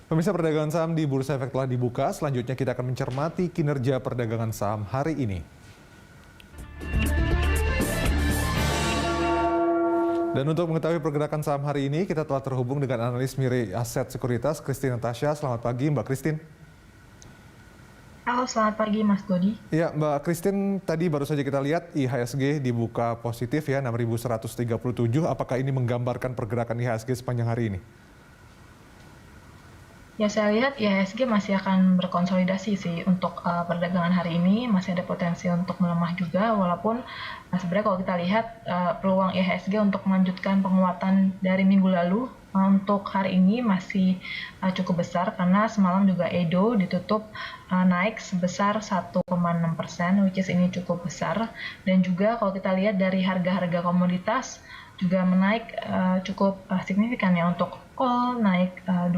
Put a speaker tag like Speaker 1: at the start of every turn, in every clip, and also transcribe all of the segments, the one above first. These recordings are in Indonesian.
Speaker 1: Pemirsa, perdagangan saham di Bursa Efek telah dibuka. Selanjutnya kita akan mencermati kinerja perdagangan saham hari ini. Dan untuk mengetahui pergerakan saham hari ini, kita telah terhubung dengan analis Mirae Asset Sekuritas, Christine Natasha. Selamat pagi, Mbak Christine.
Speaker 2: Halo, selamat pagi Mas Dodi.
Speaker 1: Ya, Mbak Christine, tadi baru saja kita lihat IHSG dibuka positif ya, 6.137. Apakah ini menggambarkan pergerakan IHSG sepanjang hari ini?
Speaker 2: Ya, saya lihat IHSG masih akan berkonsolidasi sih untuk perdagangan hari ini, masih ada potensi untuk melemah juga, walaupun sebenarnya kalau kita lihat peluang IHSG untuk melanjutkan penguatan dari minggu lalu untuk hari ini masih cukup besar karena semalam juga Edo ditutup naik sebesar 1,6%, which is ini cukup besar. Dan juga kalau kita lihat dari harga-harga komoditas juga menaik cukup signifikan ya, untuk coal naik 2%,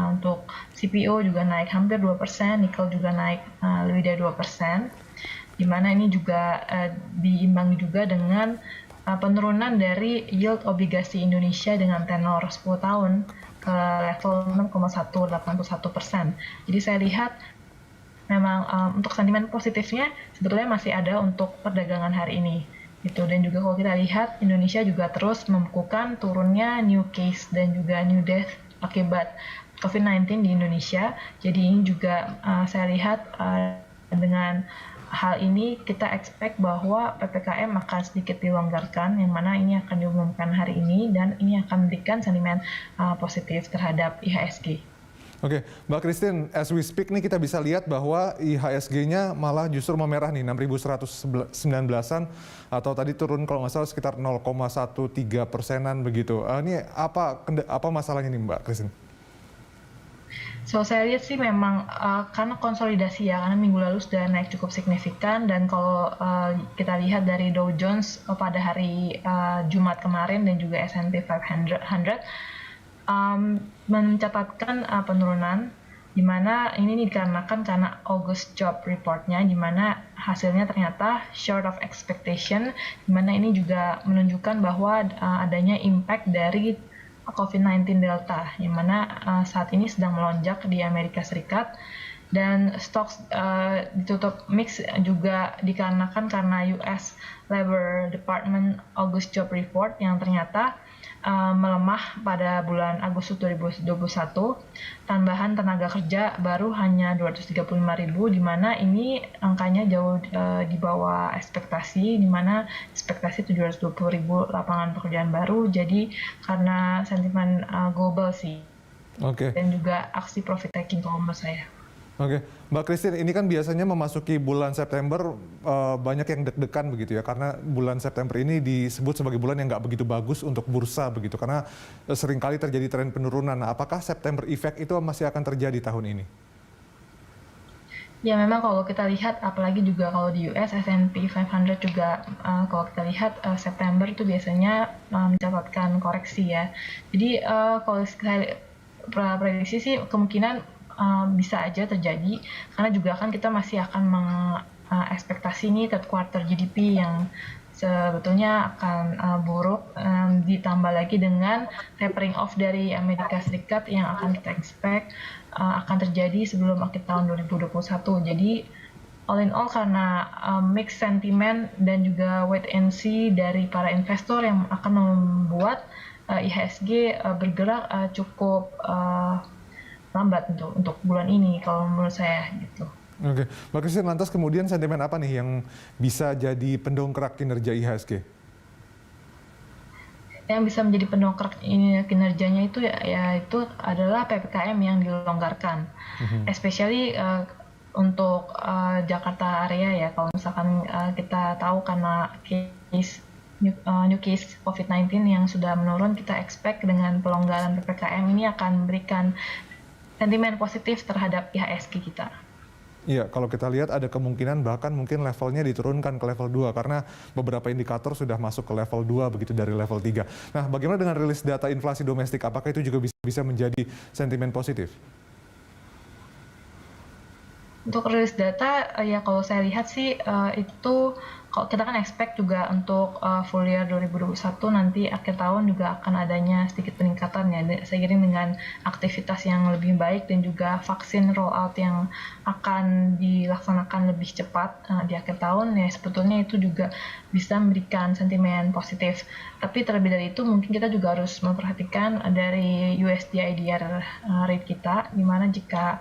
Speaker 2: untuk CPO juga naik hampir 2%, nikel juga naik lebih dari 2%, di mana ini juga diimbangi juga dengan penurunan dari yield obligasi Indonesia dengan tenor 10 tahun ke level 6,181%. Jadi saya lihat memang untuk sentimen positifnya sebetulnya masih ada untuk perdagangan hari ini. Gitu. Dan juga kalau kita lihat Indonesia juga terus membukukan turunnya new case dan juga new death akibat COVID-19 di Indonesia. Jadi ini juga saya lihat dengan hal ini kita expect bahwa PPKM akan sedikit dilonggarkan, yang mana ini akan diumumkan hari ini dan ini akan memberikan sentimen positif terhadap IHSG.
Speaker 1: Oke, Mbak Christine, as we speak nih kita bisa lihat bahwa IHSG-nya malah justru memerah nih, 6.119-an atau tadi turun kalau nggak salah sekitar 0,13%-an begitu. Ini apa masalahnya nih Mbak Christine?
Speaker 2: So saya lihat sih memang karena konsolidasi ya, karena minggu lalu sudah naik cukup signifikan, dan kalau kita lihat dari Dow Jones pada hari Jumat kemarin dan juga S&P 500 mencatatkan penurunan, di mana ini dikarenakan karena August job report-nya, di mana hasilnya ternyata short of expectation, di mana ini juga menunjukkan bahwa adanya impact dari COVID-19 Delta, yang mana saat ini sedang melonjak di Amerika Serikat, dan stocks ditutup mix juga dikarenakan karena US Labor Department August job report yang ternyata melemah pada bulan Agustus 2021, tambahan tenaga kerja baru hanya 235.000, di mana ini angkanya jauh di bawah ekspektasi, di mana ekspektasi 720.000 lapangan pekerjaan baru. Jadi karena sentimen global sih, dan juga aksi profit taking kalau menurut saya.
Speaker 1: Oke, Mbak Christine, ini kan biasanya memasuki bulan September banyak yang deg-degan begitu ya, karena bulan September ini disebut sebagai bulan yang nggak begitu bagus untuk bursa begitu, karena seringkali terjadi tren penurunan. Nah, apakah September effect itu masih akan terjadi tahun ini?
Speaker 2: Ya, memang kalau kita lihat, apalagi juga kalau di US S&P 500 juga kalau kita lihat September itu biasanya mencatatkan koreksi ya. Jadi kalau saya prediksi sih kemungkinan bisa aja terjadi, karena juga kan kita masih akan mengekspektasi nih third quarter GDP yang sebetulnya akan buruk, ditambah lagi dengan tapering off dari Amerika Serikat yang akan kita expect akan terjadi sebelum akhir tahun 2021. Jadi all in all, karena mixed sentiment dan juga wait and see dari para investor yang akan membuat IHSG bergerak cukup lambat untuk bulan ini kalau menurut saya gitu.
Speaker 1: Oke, Mbak Christine, lantas kemudian sentimen apa nih yang bisa jadi pendongkrak kinerja IHSG?
Speaker 2: Yang bisa menjadi pendongkrak kinerjanya itu ya itu adalah PPKM yang dilonggarkan, especially untuk Jakarta area ya. Kalau misalkan kita tahu karena new case COVID-19 yang sudah menurun, kita expect dengan pelonggaran PPKM ini akan memberikan sentimen positif terhadap IHSG kita.
Speaker 1: Iya, kalau kita lihat ada kemungkinan bahkan mungkin levelnya diturunkan ke level 2 karena beberapa indikator sudah masuk ke level 2 begitu dari level 3. Nah, bagaimana dengan rilis data inflasi domestik? Apakah itu juga bisa menjadi sentimen positif?
Speaker 2: Untuk rilis data, ya kalau saya lihat sih itu kalau kita kan expect juga untuk full year 2021 nanti akhir tahun juga akan adanya sedikit peningkatan ya seiring dengan aktivitas yang lebih baik dan juga vaksin rollout yang akan dilaksanakan lebih cepat di akhir tahun ya sebetulnya itu juga bisa memberikan sentimen positif. Tapi terlebih dari itu mungkin kita juga harus memperhatikan dari USD IDR rate kita, di mana jika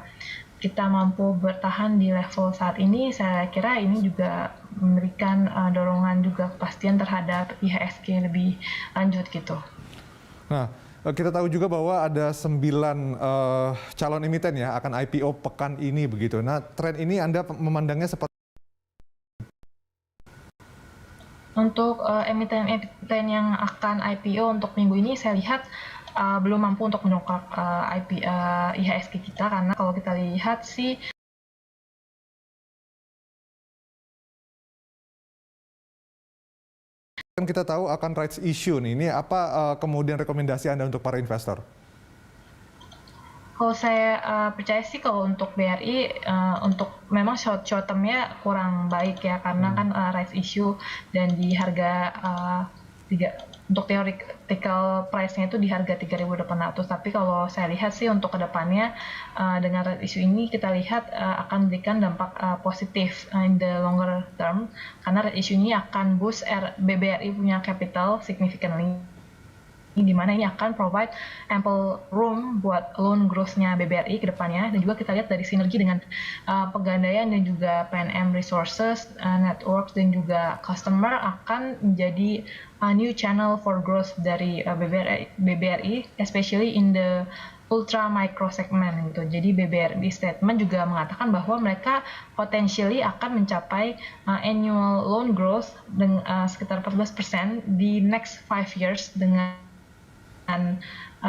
Speaker 2: kita mampu bertahan di level saat ini, saya kira ini juga memberikan dorongan juga kepastian terhadap IHSG lebih lanjut gitu.
Speaker 1: Nah, kita tahu juga bahwa ada 9 calon emiten ya akan IPO pekan ini begitu. Nah, tren ini Anda memandangnya seperti
Speaker 2: Untuk emiten-emiten yang akan IPO untuk minggu ini saya lihat belum mampu untuk mendongkrak IHSG kita karena kalau kita lihat sih
Speaker 1: kan kita tahu akan rights issue nih. Ini apa kemudian rekomendasi Anda untuk para investor?
Speaker 2: kalau saya percaya sih kalau untuk BRI untuk memang short termnya kurang baik ya karena kan rights issue dan di harga untuk theoretical price-nya itu di harga 3.800. Tapi kalau saya lihat sih untuk kedepannya dengan rights issue ini kita lihat akan memberikan dampak positif in the longer term karena rights issue ini akan boost BBRI punya capital significantly, di mana ini akan provide ample room buat loan growth-nya BBRI ke depannya. Dan juga kita lihat dari sinergi dengan pegadaian dan juga PNM Resources, networks dan juga customer akan menjadi new channel for growth dari BBRI, especially in the ultra micro segment gitu. Jadi BBRI statement juga mengatakan bahwa mereka potentially akan mencapai annual loan growth dengan sekitar 14% di next 5 years dengan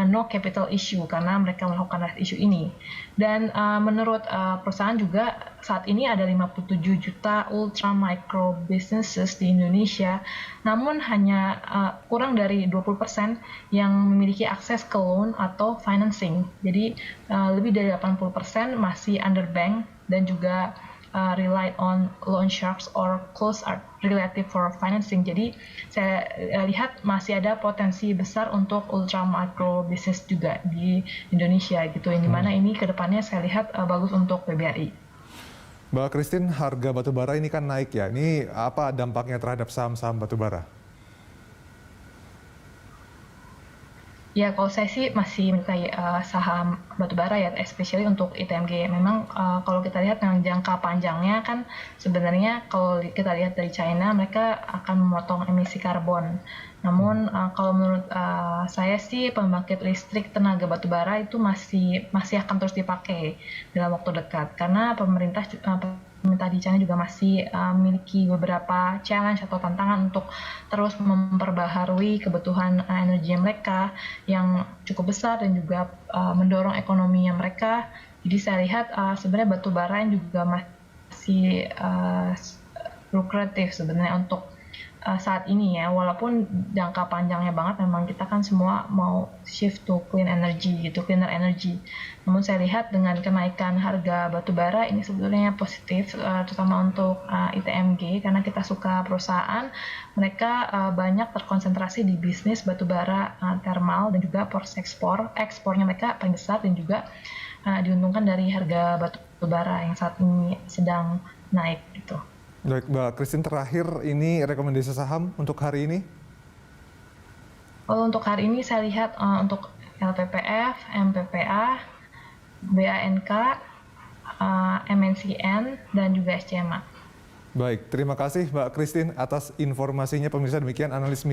Speaker 2: no capital issue karena mereka melakukan rights issue ini. Dan menurut perusahaan juga saat ini ada 57 juta ultra micro businesses di Indonesia, namun hanya kurang dari 20% yang memiliki akses ke loan atau financing. Jadi lebih dari 80% masih underbanked dan juga relied on loan sharks or close relative for financing. Jadi saya lihat masih ada potensi besar untuk ultra micro business juga di Indonesia gitu. Yang dimana ini kedepannya saya lihat bagus untuk PBRI.
Speaker 1: Mbak Christine, harga batubara ini kan naik ya. Ini apa dampaknya terhadap saham-saham batubara?
Speaker 2: Ya, kalau saya sih masih menyukai saham batubara ya, especially untuk ITMG. Memang kalau kita lihat yang jangka panjangnya kan sebenarnya kalau kita lihat dari China, mereka akan memotong emisi karbon. Namun kalau menurut saya sih pembangkit listrik tenaga batubara itu masih akan terus dipakai dalam waktu dekat karena pemerintah di China juga masih memiliki beberapa challenge atau tantangan untuk terus memperbaharui kebutuhan energi mereka yang cukup besar dan juga mendorong ekonominya mereka. Jadi saya lihat sebenarnya batubara juga masih lukratif sebenarnya untuk saat ini ya, walaupun jangka panjangnya banget memang kita kan semua mau shift to clean energy gitu, cleaner energy. Namun saya lihat dengan kenaikan harga batubara ini sebetulnya positif, terutama untuk ITMG karena kita suka perusahaan, mereka banyak terkonsentrasi di bisnis batubara thermal dan juga proses ekspornya mereka paling besar dan juga diuntungkan dari harga batubara yang saat ini sedang naik gitu.
Speaker 1: Baik, Mbak Christine, terakhir ini rekomendasi saham untuk hari ini?
Speaker 2: Kalau untuk hari ini saya lihat untuk LPPF, MPPA, BANK, MNCN, dan juga SCMA.
Speaker 1: Baik, terima kasih Mbak Christine atas informasinya. Pemirsa, demikian analis